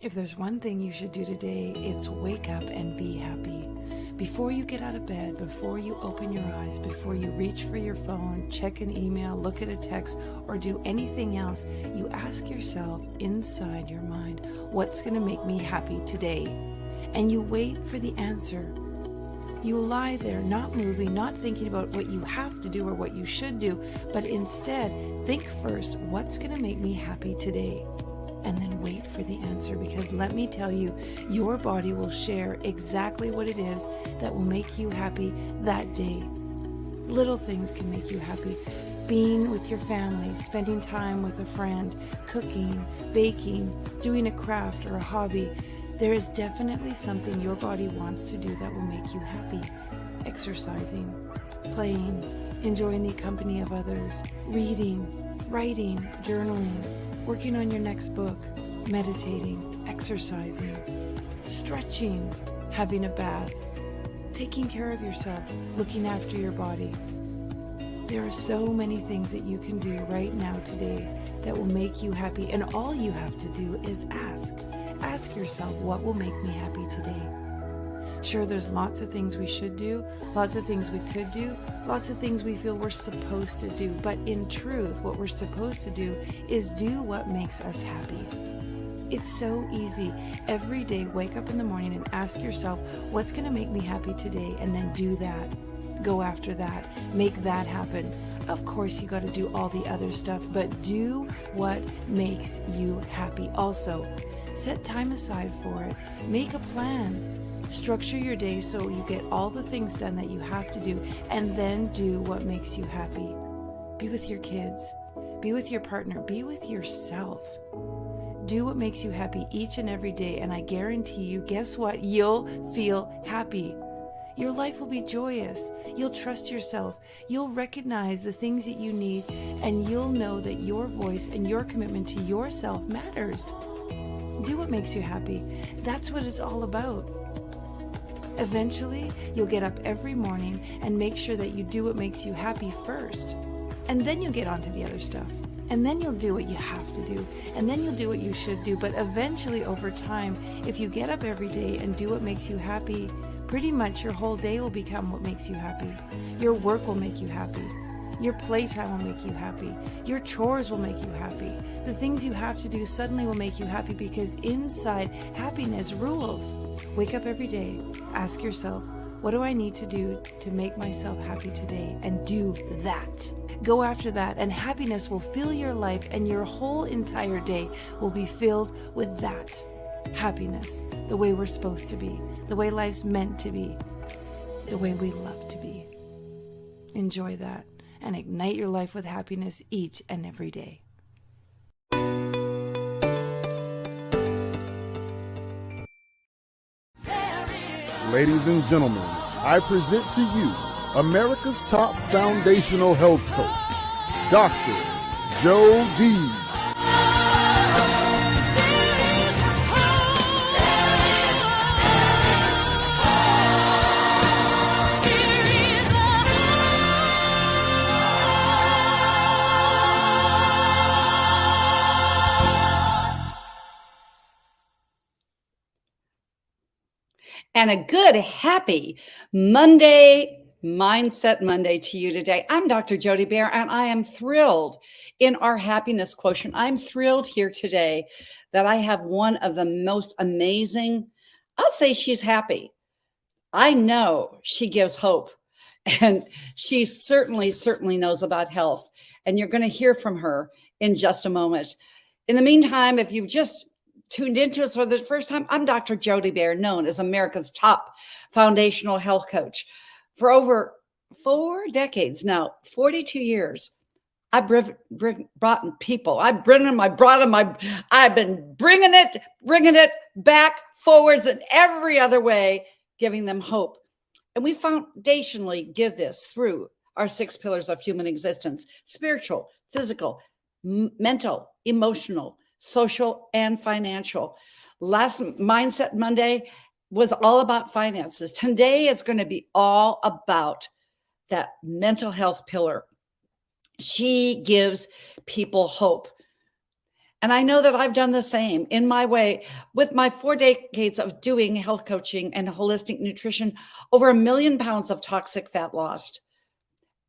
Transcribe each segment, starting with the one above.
If there's one thing you should do today, it's wake up and be happy. Before you get out of bed, before you open your eyes, before you reach for your phone, check an email, look at a text, or do anything else, you ask yourself inside your mind, what's going to make me happy today? And you wait for the answer. You lie there, not moving, not thinking about what you have to do or what you should do, but instead think first, what's going to make me happy today? And then wait for the answer, because let me tell you, your body will share exactly what it is that will make you happy that day. Little things can make you happy. Being with your family, spending time with a friend, cooking, baking, doing a craft or a hobby. There is definitely something your body wants to do that will make you happy. Exercising, playing, enjoying the company of others, reading, writing, journaling, working on your next book, meditating, exercising, stretching, having a bath, taking care of yourself, looking after your body. There are so many things that you can do right now today that will make you happy, and all you have to do is ask. Ask yourself, what will make me happy today? Sure, there's lots of things we should do, lots of things we could do, lots of things we feel we're supposed to do. But in truth, what we're supposed to do is do what makes us happy. It's so easy. Every day, wake up in the morning and ask yourself, what's going to make me happy today? And then do that. Go after that. Make that happen. Of course, you got to do all the other stuff, but do what makes you happy. Also, set time aside for it. Make a plan. Structure your day so you get all the things done that you have to do, and then do what makes you happy. Be with your kids. Be with your partner. Be with yourself. Do what makes you happy each and every day, and I guarantee you, guess what? You'll feel happy. Your life will be joyous. You'll trust yourself. You'll recognize the things that you need, and you'll know that your voice and your commitment to yourself matters. Do what makes you happy. That's what it's all about. Eventually, you'll get up every morning and make sure that you do what makes you happy first. And then you'll get on to the other stuff. And then you'll do what you have to do. And then you'll do what you should do. But eventually, over time, if you get up every day and do what makes you happy, pretty much your whole day will become what makes you happy. Your work will make you happy. Your playtime will make you happy. Your chores will make you happy. The things you have to do suddenly will make you happy, because inside, happiness rules. Wake up every day. Ask yourself, what do I need to do to make myself happy today? And do that. Go after that, and happiness will fill your life, and your whole entire day will be filled with that. Happiness, the way we're supposed to be, the way life's meant to be, the way we love to be. Enjoy that and ignite your life with happiness each and every day. Ladies and gentlemen, I present to you America's top foundational health coach, Dr. Joe D. And a good, happy Monday, Mindset Monday to you today. I'm Dr. Jody Bear, and I am thrilled in our happiness quotient. I'm thrilled here today that I have one of the most amazing, I'll say she's happy. I know she gives hope, and she certainly knows about health. And you're going to hear from her in just a moment. In the meantime, if you've just tuned into us for the first time, I'm Dr. Jody Bear, known as America's top foundational health coach. For over 4 decades now, 42 years, I've brought people. I've been bringing it back, forwards, and every other way, giving them hope. And we foundationally give this through our 6 pillars of human existence: spiritual, physical, mental, emotional, social, and financial. Last Mindset Monday was all about finances. Today is going to be all about that mental health pillar. She gives people hope. And I know that I've done the same in my way with my 4 decades of doing health coaching and holistic nutrition, over 1 million pounds of toxic fat lost.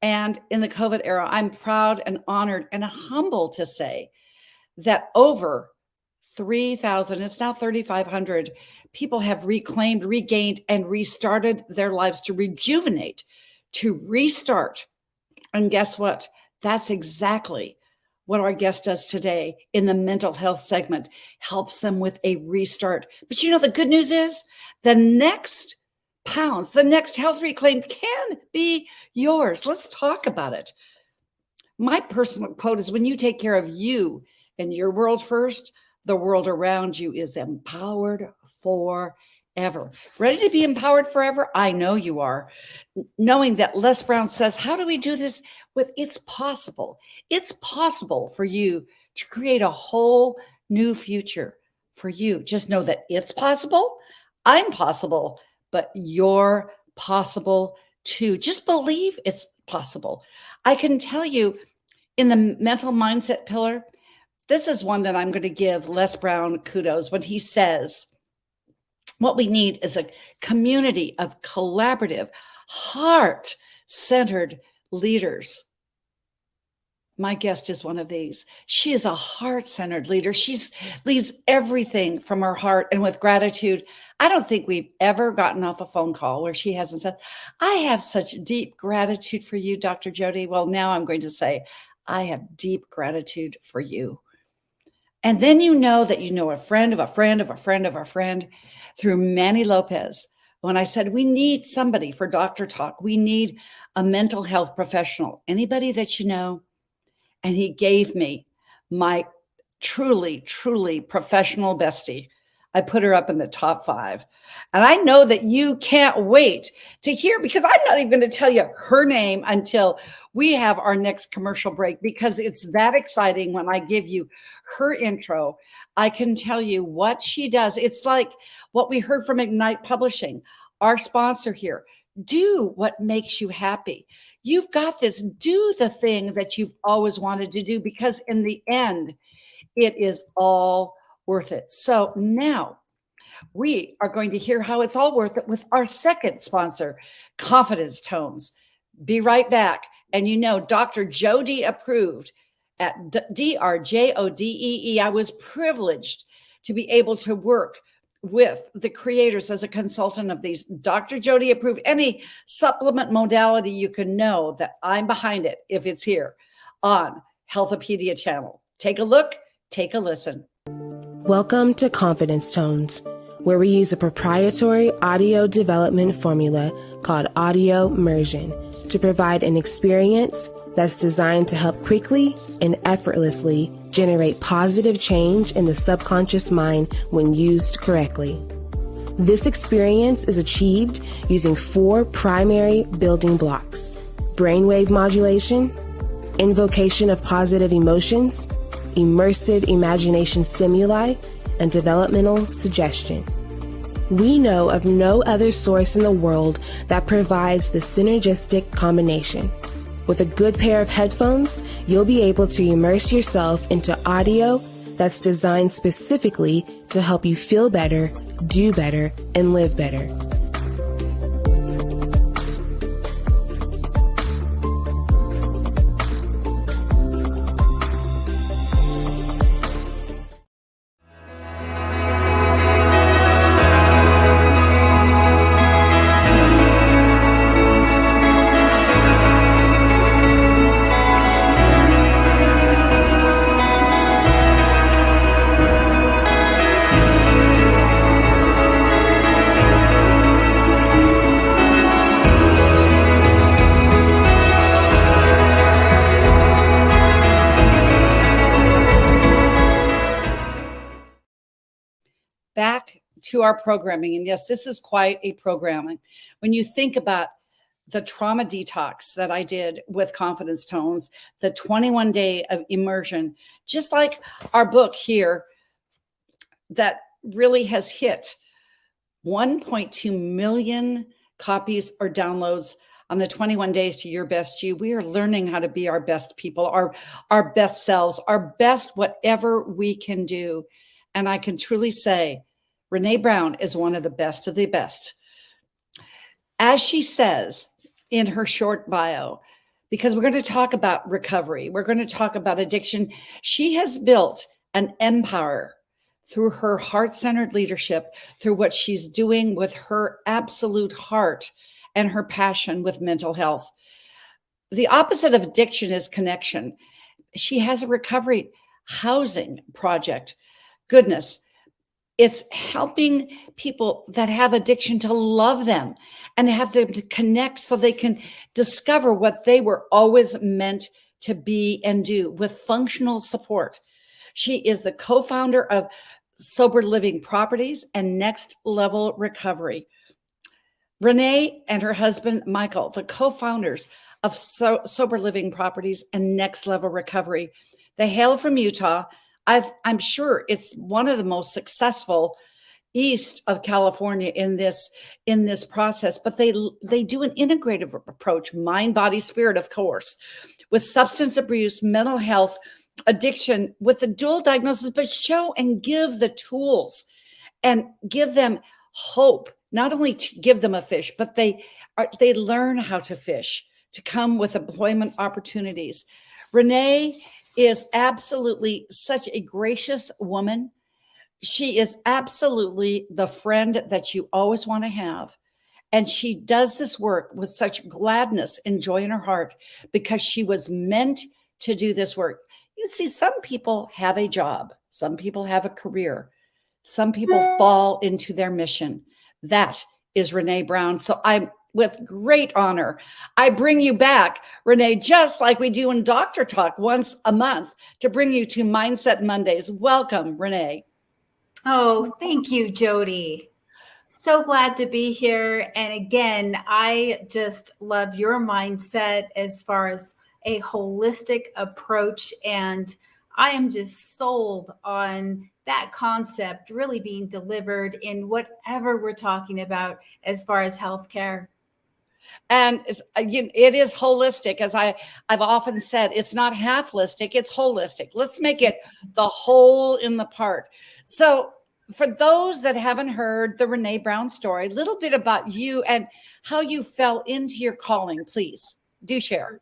And in the COVID era, I'm proud and honored and humble to say that over 3,000, it's now 3,500 people have reclaimed, regained, and restarted their lives to rejuvenate, to restart. And guess what? That's exactly what our guest does today in the mental health segment, helps them with a restart. But you know, the good news is the next pounds, the next health reclaim can be yours. Let's talk about it. My personal quote is, when you take care of you and your world first, the world around you is empowered forever. Ready to be empowered forever? I know you are. Knowing that Les Brown says, how do we do this? With it's possible. It's possible for you to create a whole new future for you. Just know that it's possible. I'm possible, but you're possible too. Just believe it's possible. I can tell you, in the mental mindset pillar, this is one that I'm going to give Les Brown kudos when he says, what we need is a community of collaborative, heart-centered leaders. My guest is one of these. She is a heart-centered leader. She leads everything from her heart and with gratitude. I don't think we've ever gotten off a phone call where she hasn't said, I have such deep gratitude for you, Dr. Jody. Well, now I'm going to say, I have deep gratitude for you. And then you know that you know a friend of a friend of a friend of a friend through Manny Lopez. When I said, we need somebody for Doctor Talk, we need a mental health professional, anybody that you know. And he gave me my truly, truly professional bestie. I put her up in the top 5. And I know that you can't wait to hear, because I'm not even going to tell you her name until we have our next commercial break, because it's that exciting when I give you her intro. I can tell you what she does. It's like what we heard from Ignite Publishing, our sponsor here. Do what makes you happy. You've got this. Do the thing that you've always wanted to do, because in the end, it is all worth it. So now we are going to hear how it's all worth it with our second sponsor, Confidence Tones. Be right back. And you know, Dr. Jody approved at DRJODEE. I was privileged to be able to work with the creators as a consultant of these. Dr. Jody approved. Any supplement modality, you can know that I'm behind it if it's here on Healthopedia channel. Take a look, take a listen. Welcome to Confidence Tones, where we use a proprietary audio development formula called audio immersion to provide an experience that's designed to help quickly and effortlessly generate positive change in the subconscious mind when used correctly. This experience is achieved using 4 primary building blocks: brainwave modulation, invocation of positive emotions, immersive imagination stimuli, and developmental suggestion. We know of no other source in the world that provides the synergistic combination. With a good pair of headphones, you'll be able to immerse yourself into audio that's designed specifically to help you feel better, do better, and live better. Back to our programming. And yes, this is quite a programming. When you think about the trauma detox that I did with Confidence Tones, the 21-day of immersion, just like our book here that really has hit 1.2 million copies or downloads. on the 21 days to your best you, we are learning how to be our best people, our best selves, our best whatever we can do. And I can truly say Renee Brown is one of the best of the best. As she says in her short bio, because we're going to talk about recovery, we're going to talk about addiction. She has built an empire through her heart-centered leadership, through what she's doing with her absolute heart and her passion with mental health. The opposite of addiction is connection. She has a recovery housing project. Goodness, it's helping people that have addiction to love them and have them to connect so they can discover what they were always meant to be and do with functional support. She is the co-founder of Sober Living Properties and Next Level Recovery. Renee and her husband, Michael, the co-founders of Sober Living Properties and Next Level Recovery. They hail from Utah. I'm sure it's one of the most successful east of California in this process, but they do an integrative approach, mind, body, spirit, of course, with substance abuse, mental health, addiction, with the dual diagnosis, but show and give the tools and give them hope, not only to give them a fish, but they learn how to fish, to come with employment opportunities. Renee is absolutely such a gracious woman. She is absolutely the friend that you always want to have. And she does this work with such gladness and joy in her heart because she was meant to do this work. You see, some people have a job. Some people have a career. Some people fall into their mission. That is Renee Brown. So I'm with great honor, I bring you back, Renee, just like we do in Doctor Talk once a month, to bring you to Mindset Mondays. Welcome, Renee. Oh, thank you, Jody. So glad to be here. And again, I just love your mindset as far as a holistic approach. And I am just sold on that concept really being delivered in whatever we're talking about as far as healthcare. And it is holistic. As I've often said, it's not half-listic, it's holistic. Let's make it the whole in the part. So for those that haven't heard the Renee Brown story, a little bit about you and how you fell into your calling, please do share.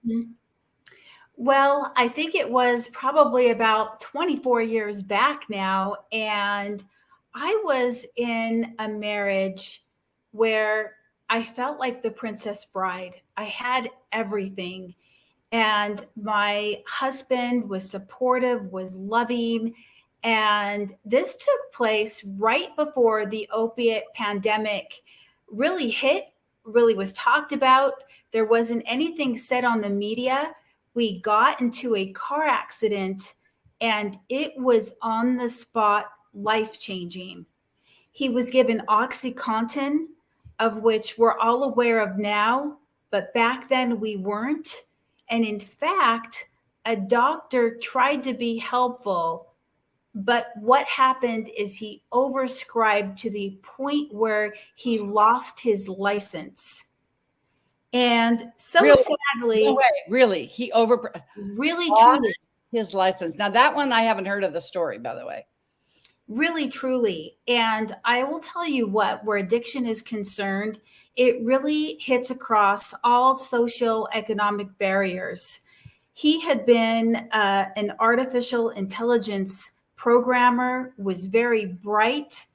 Well, I think it was probably about 24 years back now. And I was in a marriage where I felt like the Princess Bride. I had everything. And my husband was supportive, was loving. And this took place right before the opiate pandemic really hit, really was talked about. There wasn't anything said on the media. We got into a car accident and it was on the spot, life-changing. He was given OxyContin, of which we're all aware of now, but back then we weren't. And in fact, a doctor tried to be helpful, but what happened is he overscribed to the point where he lost his license. And so Really? sadly, No way, really, he really lost truly his license. Now that one I haven't heard of the story, by the way. Really, truly. And I will tell you what, where addiction is concerned, it really hits across all social economic barriers. He had been an artificial intelligence programmer, was very bright.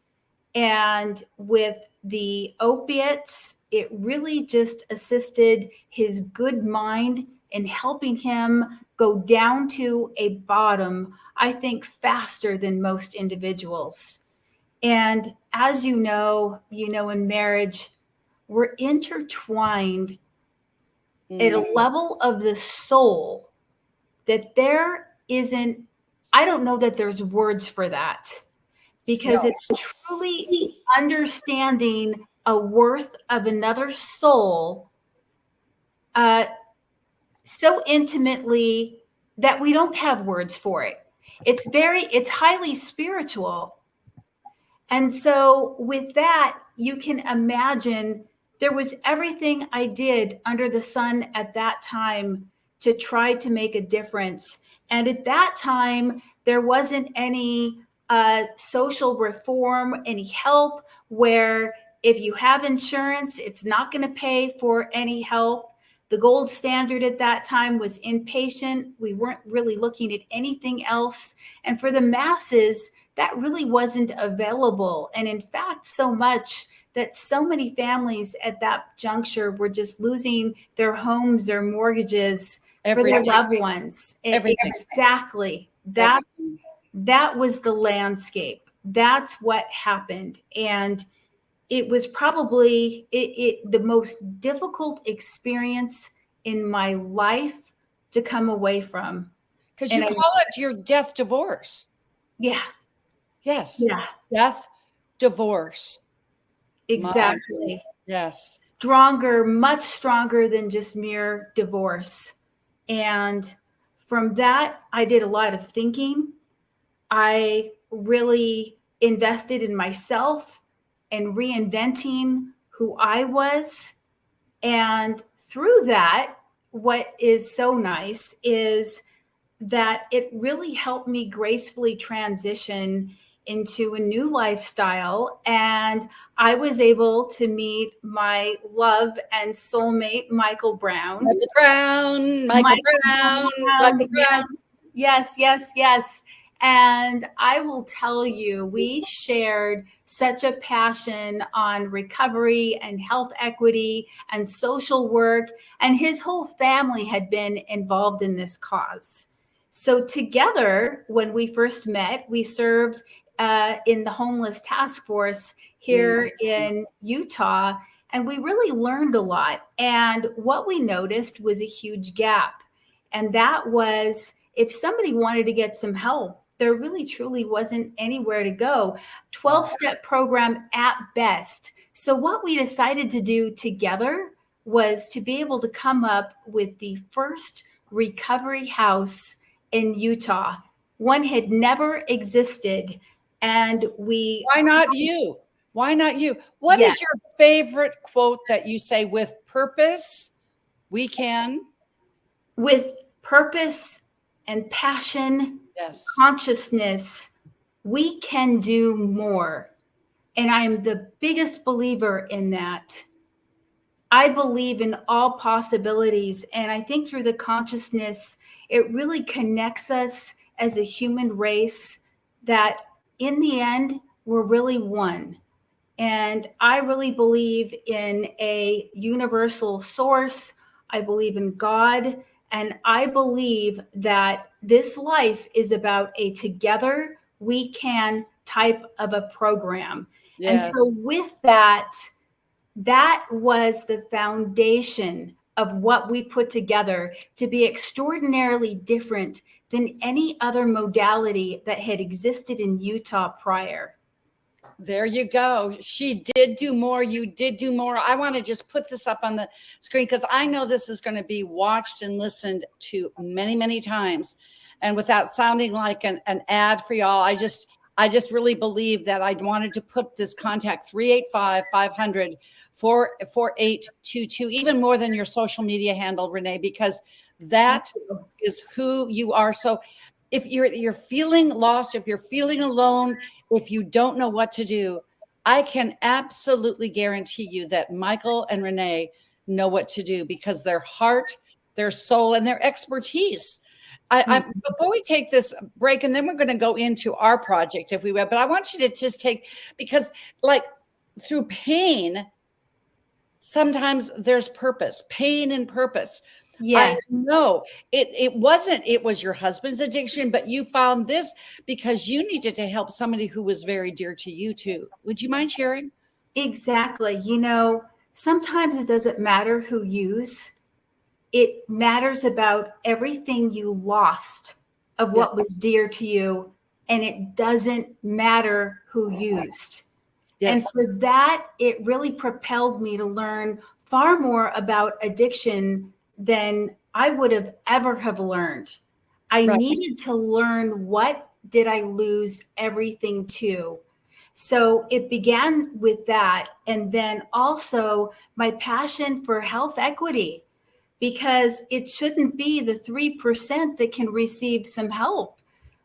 And with the opiates, it really just assisted his good mind in helping him go down to a bottom, I think, faster than most individuals. And as you know, in marriage, we're intertwined at a level of the soul that there isn't, I don't know that there's words for that, because it's truly understanding a worth of another soul so intimately that we don't have words for it. It's highly spiritual. And so with that, you can imagine there was everything I did under the sun at that time to try to make a difference. And at that time, there wasn't any social reform, any help where if you have insurance, it's not going to pay for any help. The gold standard at that time was inpatient. We weren't really looking at anything else. And for the masses, that really wasn't available. And in fact, so much that so many families at that juncture were just losing their homes, their mortgages for their loved ones. Exactly. That was the landscape. That's what happened. And it was probably the most difficult experience in my life to come away from. Because you call it your death divorce. Yeah. Yes. Yeah. Death divorce. Exactly. Yes. Stronger, much stronger than just mere divorce. And from that, I did a lot of thinking. I really invested in myself and reinventing who I was. And through that, what is so nice is that it really helped me gracefully transition into a new lifestyle. And I was able to meet my love and soulmate, Michael Brown. Michael Brown. Yes. And I will tell you, we shared such a passion on recovery and health equity and social work. And his whole family had been involved in this cause. So together, when we first met, we served in the homeless task force here in Utah. And we really learned a lot. And what we noticed was a huge gap. And that was if somebody wanted to get some help, there really truly wasn't anywhere to go. 12-step program at best. So what we decided to do together was to be able to come up with the first recovery house in Utah. One had never existed. And why not you? Why not you? What is your favorite quote that you say? With purpose, we can. With purpose and passion, consciousness, we can do more. And I am the biggest believer in that. I believe in all possibilities. And I think through the consciousness, it really connects us as a human race that in the end, we're really one. And I really believe in a universal source. I believe in God. And I believe that this life is about a together we can type of a program. Yes. And so with that, that was the foundation of what we put together to be extraordinarily different than any other modality that had existed in Utah prior. There you go. She did do more. You did do more. I want to just put this up on the screen because I know this is going to be watched and listened to many, many times. And without sounding like an ad for y'all, I just really believe that I wanted to put this contact 385-500-4822, even more than your social media handle, Renee, because that is who you are. So if you're feeling lost, if you're feeling alone, if you don't know what to do, I can absolutely guarantee you that Michael and Renee know what to do because their heart, their soul, and their expertise. Before we take this break, and then we're going to go into our project if we will, but I want you to just take, because like through pain, sometimes there's purpose, pain and purpose. Yes. I know it was your husband's addiction, but you found this because you needed to help somebody who was very dear to you too. Would you mind sharing? Exactly. You know, sometimes it doesn't matter who used. It matters about everything you lost of what was dear to you. And it doesn't matter who used. Yes. And for that, it really propelled me to learn far more about addiction than I would have ever have learned. I needed to learn, what did I lose everything to? So it began with that. And then also my passion for health equity, because it shouldn't be the 3% that can receive some help.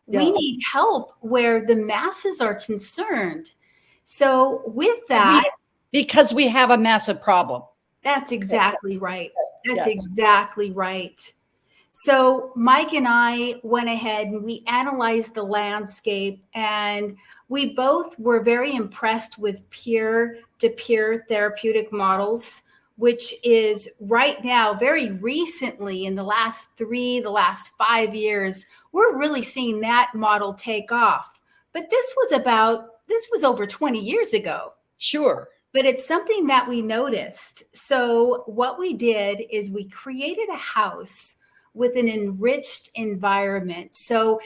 We Yeah. need help where the masses are concerned. So with that, because we have a massive problem. that's exactly right. That's Yes. exactly right. So Mike and I went ahead and we analyzed the landscape, and we both were very impressed with peer-to-peer therapeutic models, which is right now, very recently in the last 5 years, we're really seeing that model take off. But this was over 20 years ago. Sure. But it's something that we noticed. So what we did is we created a house with an enriched environment. So,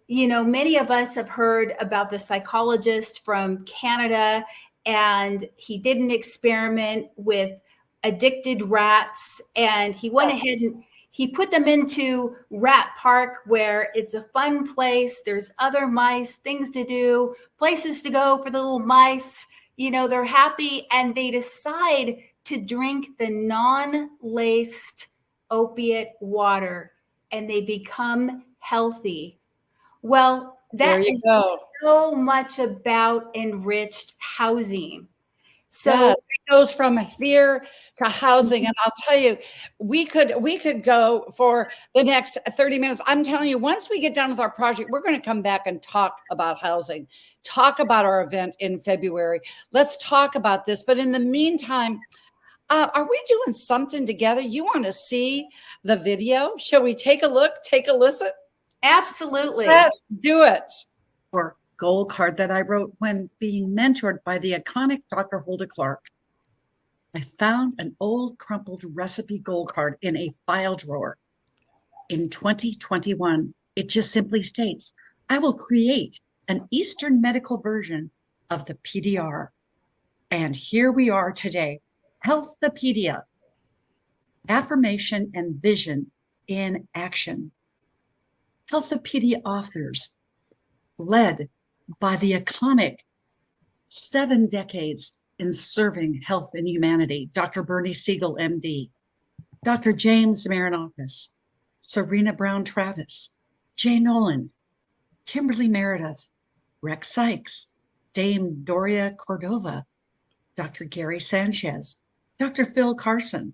many of us have heard about the psychologist from Canada, and he did an experiment with addicted rats, and he went ahead and he put them into Rat Park, where it's a fun place. There's other mice, things to do, places to go for the little mice. They're happy, and they decide to drink the non-laced opiate water, and they become healthy. Well, that is so much about enriched housing. So yes, it goes from fear to housing. And I'll tell you, we could go for the next 30 minutes. I'm telling you, once we get done with our project, we're going to come back and talk about housing, talk about our event in February. Let's talk about this. But in the meantime, are we doing something together? You want to see the video? Shall we take a look, take a listen? Absolutely. Let's do it. Or goal card that I wrote when being mentored by the iconic Dr. Hulda Clark. I found an old crumpled recipe goal card in a file drawer. In 2021, it just simply states, I will create an Eastern medical version of the PDR. And here we are today, Healthopedia, affirmation and vision in action. Healthopedia authors, led by the iconic 7 decades in serving health and humanity, Dr. Bernie Siegel, MD, Dr. James Marinakis, Serena Brown Travis, Jay Nolan, Kimberly Meredith, Rex Sykes, Dame Doria Cordova, Dr. Gary Sanchez, Dr. Phil Carson,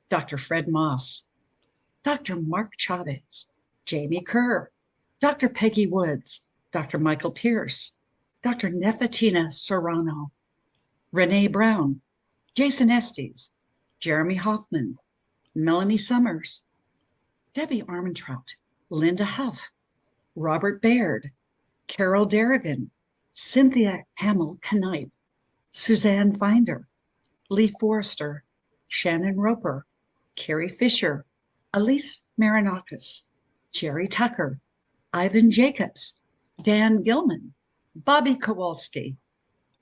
Dr. Fred Moss, Dr. Mark Chavez, Jamie Kerr, Dr. Peggy Woods, Dr. Michael Pierce, Dr. Nefertina Serrano, Renee Brown, Jason Estes, Jeremy Hoffman, Melanie Summers, Debbie Armentrout, Linda Huff, Robert Baird, Carol Darrigan, Cynthia Hamill Knipe, Suzanne Finder, Lee Forrester, Shannon Roper, Carrie Fisher, Elise Marinakis, Jerry Tucker, Ivan Jacobs, Dan Gilman, Bobby Kowalski,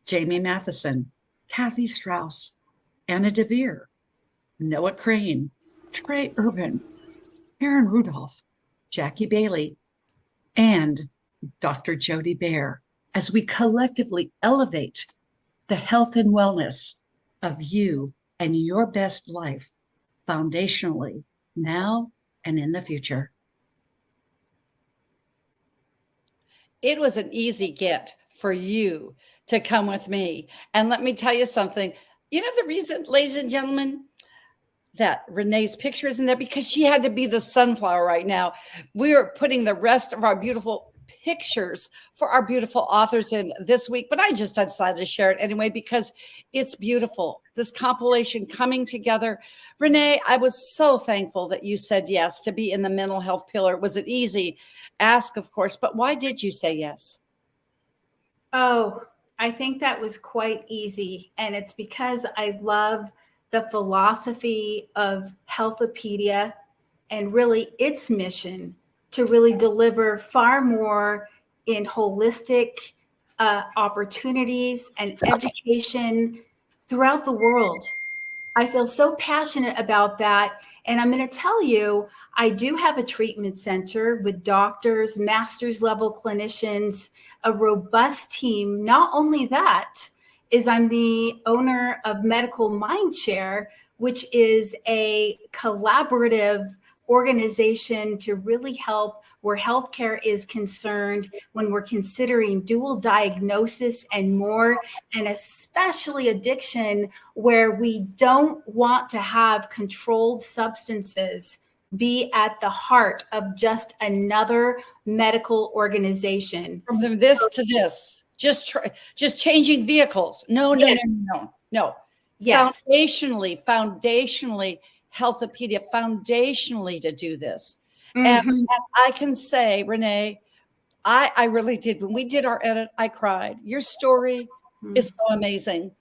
Jamie Matheson, Kathy Strauss, Anna DeVere, Noah Crane, Trey Urban, Aaron Rudolph, Jackie Bailey, and Dr. Jody Bear, as we collectively elevate the health and wellness of you and your best life foundationally now and in the future. It was an easy get for you to come with me. And let me tell you something. You know the reason, ladies and gentlemen, that Renee's picture isn't there? Because she had to be the sunflower right now. We are putting the rest of our beautiful pictures for our beautiful authors in this week, but I just decided to share it anyway because it's beautiful. This compilation coming together. Renee, I was so thankful that you said yes to be in the mental health pillar. It was an easy ask, of course, but why did you say yes? Oh, I think that was quite easy. And it's because I love the philosophy of Healthopedia and really its mission to really deliver far more in holistic opportunities and education throughout the world. I feel so passionate about that. And I'm going to tell you, I do have a treatment center with doctors, master's level clinicians, a robust team. Not only that, is I'm the owner of Medical Mindshare, which is a collaborative organization to really help where healthcare is concerned when we're considering dual diagnosis and more, and especially addiction, where we don't want to have controlled substances be at the heart of just another medical organization. From this to this, just changing vehicles. No, no, Yes. no, no, no. Yes. Foundationally, healthopedia, foundationally to do this. And Mhm. I can say, Renee, I really did. When we did our edit, I cried. Your story is so amazing.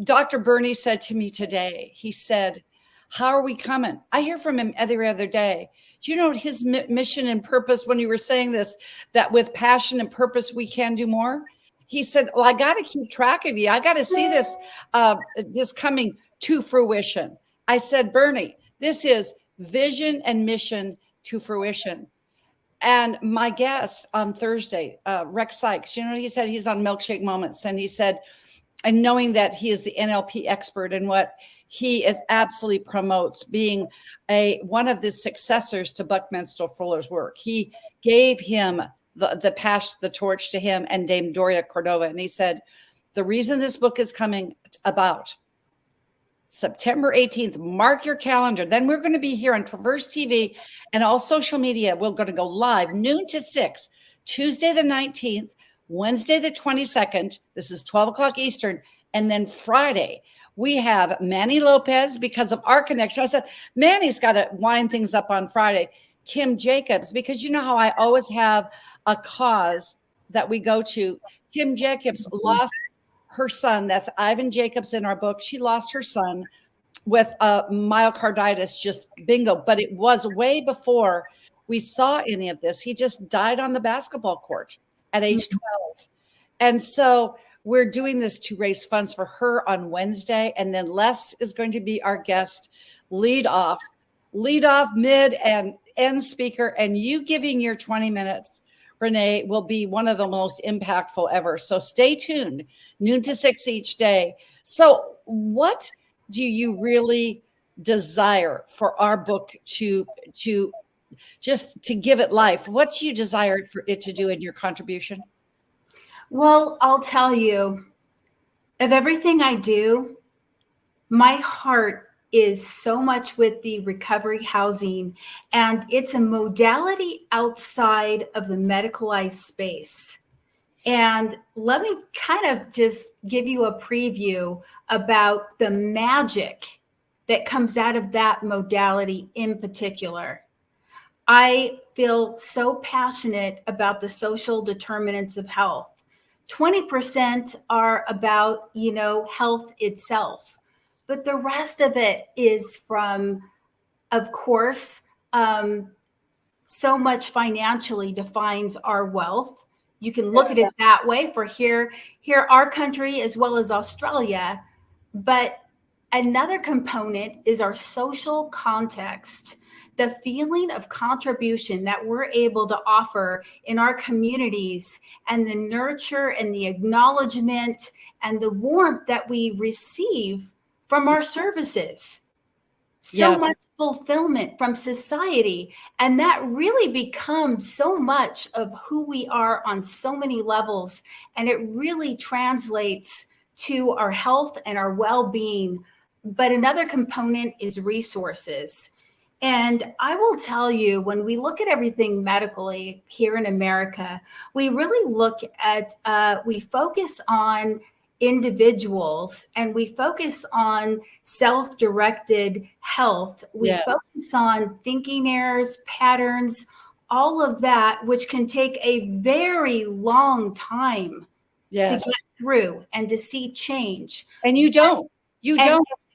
Dr. Bernie said to me today, he said, how are we coming? I hear from him every other day. Do you know what his mission and purpose, when you were saying this, that with passion and purpose, we can do more? He said, well, I got to keep track of you. I got to see this coming to fruition. I said, Bernie, this is vision and mission to fruition. And my guest on Thursday, Rex Sykes, you know, he said he's on Milkshake Moments, and he said, and knowing that he is the NLP expert and what he is absolutely promotes, being one of the successors to Buckminster Fuller's work. He gave him the torch to him and Dame Doria Cordova. And he said, the reason this book is coming about September 18th, mark your calendar. Then we're going to be here on Traverse TV and all social media. We're going to go live noon to 6, Tuesday the 19th, Wednesday the 22nd. This is 12 o'clock Eastern. And then Friday, we have Manny Lopez because of our connection. I said, Manny's got to wind things up on Friday. Kim Jacobs, because you know how I always have a cause that we go to. Kim Jacobs lost her son. That's Ivan Jacobs in our book. She lost her son with myocarditis, just bingo. But it was way before we saw any of this. He just died on the basketball court at age 12. And so we're doing this to raise funds for her on Wednesday. And then Les is going to be our guest, lead off, mid, and end speaker. And you giving your 20 minutes, Renee, will be one of the most impactful ever. So stay tuned, noon to 6 each day. So what do you really desire for our book to just to give it life? What do you desire for it to do in your contribution? Well, I'll tell you, of everything I do, my heart is so much with the recovery housing, and it's a modality outside of the medicalized space. And let me kind of just give you a preview about the magic that comes out of that modality in particular. I feel so passionate about the social determinants of health. 20% are about, health itself, but the rest of it is from, of course, so much financially defines our wealth. You can look at it that way for here, our country as well as Australia. But another component is our social context, the feeling of contribution that we're able to offer in our communities, and the nurture and the acknowledgement and the warmth that we receive from our services. So much fulfillment from society. And that really becomes so much of who we are on so many levels. And it really translates to our health and our well-being. But another component is resources. And I will tell you, when we look at everything medically here in America, we really look at, we focus on individuals, and we focus on self-directed health. We focus on thinking errors, patterns, all of that, which can take a very long time to get through and to see change. And you don't. Not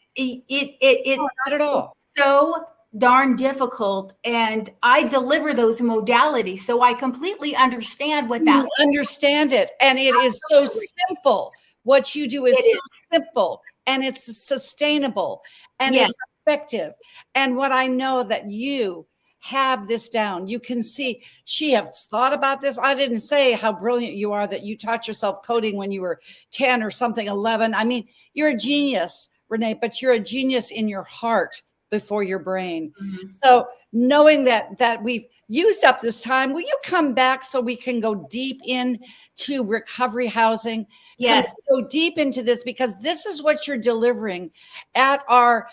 at all. It's so darn difficult, and I deliver those modalities, so I completely understand what that understand it, and it is so simple. What you do is so simple and it's sustainable and Yes. it's effective. And what I know that you have this down. You can see she has thought about this. I didn't say how brilliant you are that you taught yourself coding when you were 10 or something, 11. I mean, you're a genius, Renee, but you're a genius in your heart before your brain. Mm-hmm. So knowing that we've used up this time, will you come back so we can go deep into recovery housing? Yes. Go deep into this, because this is what you're delivering at our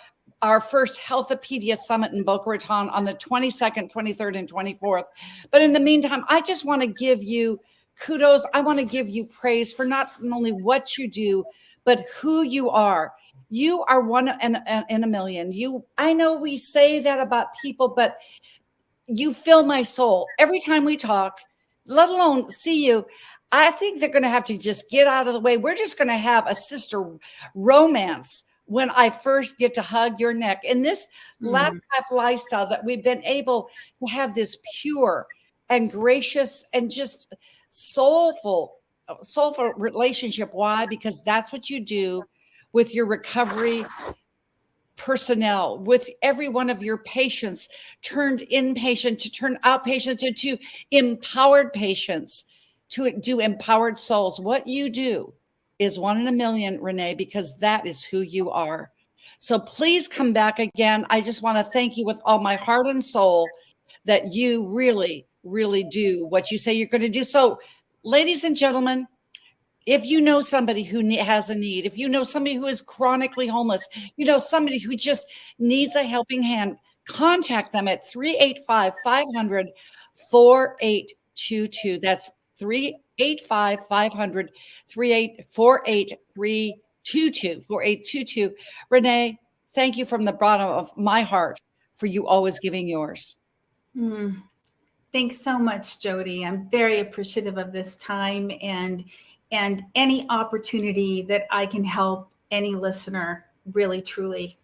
first Healthopedia Summit in Boca Raton on the 22nd, 23rd, and 24th. But in the meantime, I just want to give you kudos. I want to give you praise for not only what you do, but who you are. You are one in a million. I know we say that about people, but you fill my soul every time we talk, let alone see you. I think they're going to have to just get out of the way. We're just going to have a sister romance when I first get to hug your neck. In this lap lifestyle that we've been able to have this pure and gracious and just soulful relationship. Why? Because that's what you do with your recovery personnel, with every one of your patients, turned inpatient to turn outpatient to empowered patients, to do empowered souls. What you do is one in a million, Renee, because that is who you are. So please come back again. I just want to thank you with all my heart and soul that you really, really do what you say you're going to do. So, ladies and gentlemen, if you know somebody who has a need, if you know somebody who is chronically homeless, you know somebody who just needs a helping hand, contact them at 385-500-4822. That's 385-500-4822. 4822. Renee, thank you from the bottom of my heart for you always giving yours. Thanks so much, Jody. I'm very appreciative of this time and any opportunity that I can help any listener, really, truly.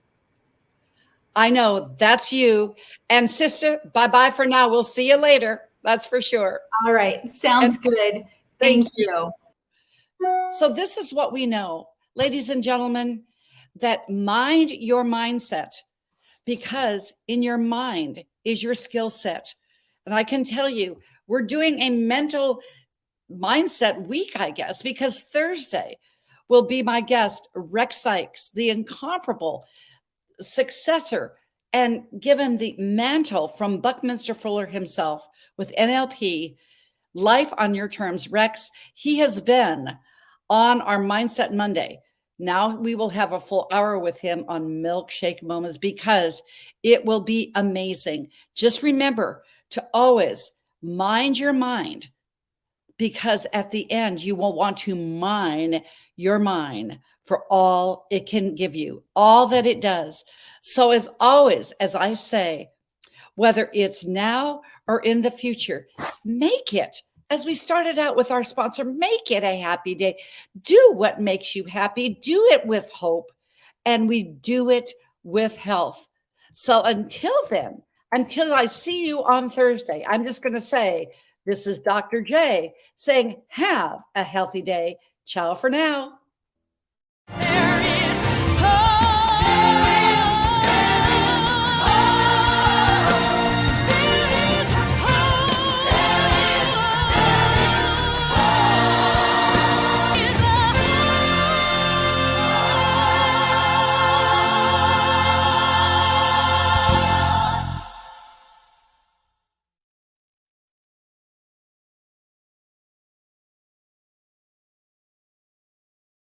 I know that's you. And sister, bye-bye for now. We'll see you later. That's for sure. All right. Sounds good. Thank you. So this is what we know, ladies and gentlemen, that mind your mindset, because in your mind is your skill set. And I can tell you, we're doing a mental mindset week, I guess, because Thursday will be my guest, Rex Sykes, the incomparable successor and given the mantle from Buckminster Fuller himself with NLP, Life on Your Terms. Rex, he has been on our Mindset Monday. Now we will have a full hour with him on Milkshake Moments, because it will be amazing. Just remember to always mind your mind, because at the end, you will want to mine your mind for all it can give you, all that it does. So as always, as I say, whether it's now or in the future, make it, as we started out with our sponsor, make it a happy day. Do what makes you happy. Do it with hope. And we do it with health. So until then, until I see you on Thursday, I'm just going to say, this is Dr. J saying, have a healthy day. Ciao for now.